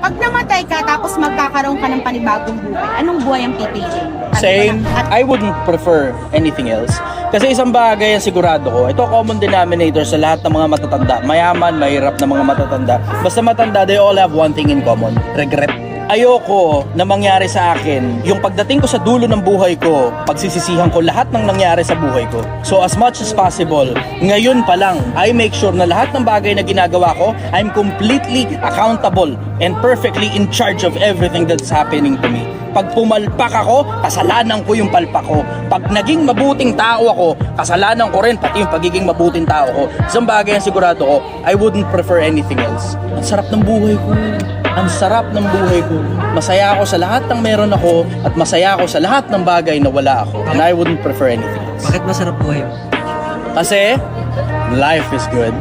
Pag namatay ka tapos magkakaroon ka ng panibagong buhay, anong buhay ang pipiliin? Same. I wouldn't prefer anything else. Kasi isang bagay ang sigurado ko, ito common denominator sa lahat ng mga matatanda. Mayaman, mahirap na mga matatanda. Basta matanda, they all have one thing in common. Regret. Ayoko na mangyari sa akin yung pagdating ko sa dulo ng buhay ko, pagsisisihan ko lahat ng nangyari sa buhay ko. So as much as possible, ngayon pa lang, I make sure na lahat ng bagay na ginagawa ko, I'm completely accountable and perfectly in charge of everything that's happening to me. Pag pumalpak ako, kasalanan ko yung palpak ko. Pag naging mabuting tao ako, kasalanan ko rin pati yung pagiging mabuting tao ko. Isang bagay ang sigurado ko, I wouldn't prefer anything else. Ang sarap ng buhay ko. Ang sarap ng buhay ko. Masaya ako sa lahat ng meron ako at masaya ako sa lahat ng bagay na wala ako. And I wouldn't prefer anything else. Bakit masarap buhay mo? Kasi, life is good.